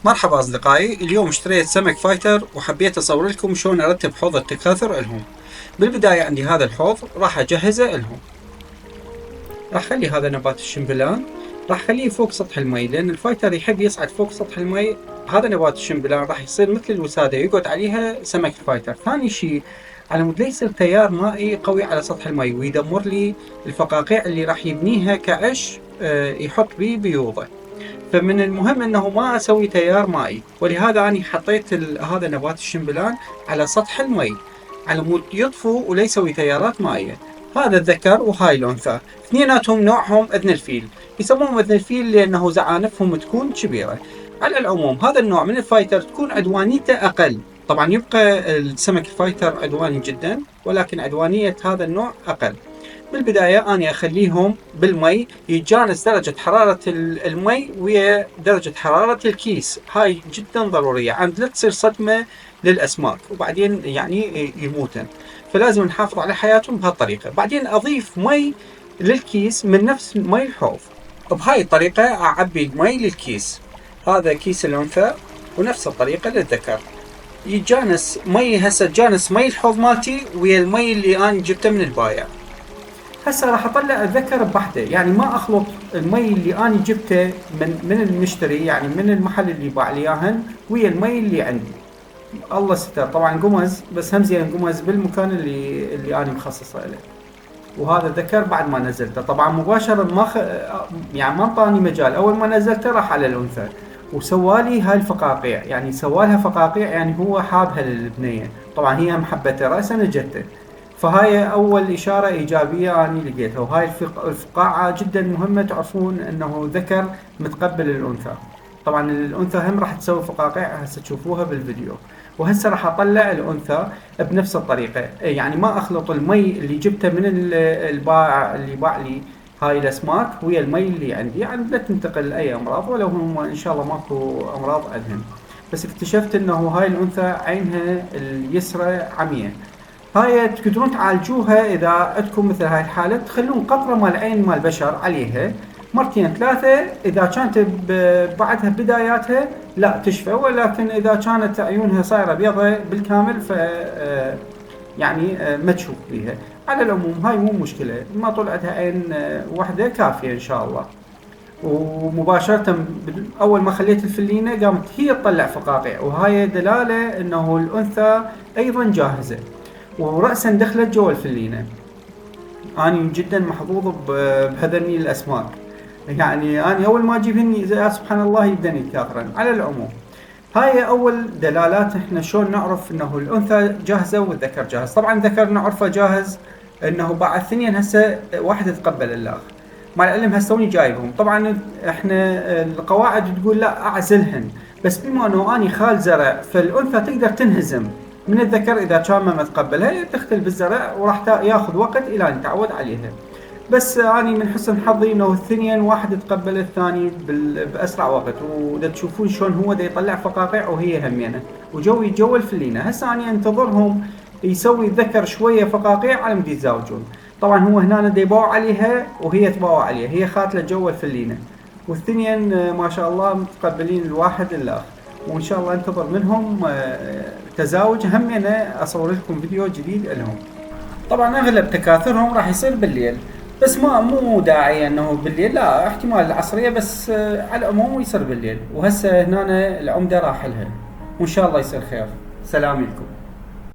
مرحبا أصدقائي، اليوم اشتريت سمك فايتر وحبيت أصور لكم شلون أرتب حوض التكاثر إلهم. بالبداية عندي هذا الحوض راح أجهزه إلهم. راح أخلي هذا نبات الشمبلان، راح أخليه فوق سطح المي لأن الفايتر يحب يصعد فوق سطح المي. هذا نبات الشمبلان راح يصير مثل الوسادة يقعد عليها سمك الفايتر. ثاني شيء على مود لا يصير تيار مائي قوي على سطح المي ويدمر لي الفقاقيع اللي راح يبنيها كعش يحط بيه بيوضه. فمن المهم انه ما اسوي تيار مائي، ولهذا اني حطيت هذا نبات الشمبلان على سطح المي على مود يطفو ولا يسوي تيارات مائية. هذا الذكر وهاي الأنثى، اثنيناتهم نوعهم إذن الفيل، يسموهم إذن الفيل لأنه زعانفهم تكون كبيرة. على العموم هذا النوع من الفايتر تكون عدوانيته أقل، طبعا يبقى السمك الفايتر عدواني جدا ولكن عدوانية هذا النوع أقل. بالبداية أنا أخليهم بالمي يتجانس درجة حرارة المي ويا درجة حرارة الكيس، هاي جدا ضرورية عند لا تصير صدمة للأسماك وبعدين يعني يموتن، فلازم نحافظ على حياتهم بهالطريقة. بعدين أضيف مي للكيس من نفس مي الحوض، بهاي الطريقة أعبي المي للكيس. هذا كيس الأنثى ونفس الطريقة للذكر. يتجانس مي، هسه تجانس مي الحوض مالتي ويا المي اللي أنا جبته من البايع. هسه راح اطلع الذكر بوحده، يعني ما اخلط المي اللي انا جبته من المشتري، يعني من المحل اللي باع لي اياهن ويا المي اللي عندي. الله ستر، طبعا قمز، بس هم زين قمز بالمكان اللي انا مخصصه له. وهذا ذكر بعد ما نزلته طبعا مباشره ما يعني ما انطاني مجال، اول ما نزلته راح على الانثى وسوالي هاي الفقاقيع، يعني سوالها فقاقيع، يعني هو حابها للبنيه، طبعا هي محبته راسا نجته. فهاي أول إشارة إيجابية أنا لقيتها، وهاي الفقاعة جدا مهمة تعرفون أنه ذكر متقبل الأنثى. طبعا الأنثى هم راح تسوي فقاقيع هسه تشوفوها بالفيديو. وهسه راح أطلع الأنثى بنفس الطريقة، يعني ما أخلط المي اللي جبته من البائع اللي باع لي هاي الأسماك ويا المي اللي عندي، يعني لا تنتقل أي أمراض، ولو هم إن شاء الله ماكو أمراض عندهم. بس اكتشفت أنه هاي الأنثى عينها اليسرى عمية. هاي تقدرون تعالجوها اذا عندكم مثل هاي الحالة، تخلون قطرة مال عين مال بشر عليها مرتين ثلاثة، اذا كانت بعدها بداياتها لا تشفى، ولكن اذا كانت عيونها صايرة بيضة بالكامل ف يعني ما تشوف بيها. على العموم هاي مو مشكلة، ما طلعتها عين واحدة كافية ان شاء الله. ومباشرة اول ما خليت الفلينة قامت هي تطلع فقاقيع، وهاي دلالة انه الانثى ايضا جاهزة ورأسا دخلت جوا الفلينة. أنا جدا محظوظ بهذني الأسماك، يعني أنا أول ما أجيبهن سبحان الله يبدأن يتكاثرن. على العموم هاي أول دلالات إحنا شلون نعرف إنه الأنثى جاهزة والذكر جاهز. طبعا الذكر نعرفه جاهز إنه بعد ثنين هسه واحد تقبل الآخر، مع العلم هسه توني جايبهم. طبعا إحنا القواعد تقول لا أعزلهن، بس بما إنه أني خال زرع فالأنثى تقدر تنهزم من الذكر اذا كان ما متقبلها، تختل بالزرع وراح ياخذ وقت الى ان يتعود عليها. بس اني من حسن حظي انه الثنين واحد تقبل الثاني باسرع وقت، ودا تشوفون شلون هو دا يطلع فقاقيع وهي همينه وجو يتجول فلينه. هسه اني انتظرهم يسوي الذكر شويه فقاقيع على مود يتزاوجون. طبعا هو هنا دا يباوع عليها وهي تباوع عليها، هي خاتله جو الفلينه، والثنين ما شاء الله متقبلين الواحد للاخر، وان شاء الله انتظر منهم تزاوج. هم انا اصور لكم فيديو جديد لهم. طبعا اغلب تكاثرهم راح يصير بالليل، بس ما مو داعي انه بالليل، لا احتمال العصريه، بس على العموم يصير بالليل. وهسه هنا العمده راح لها، وان شاء الله يصير خير. سلام لكم.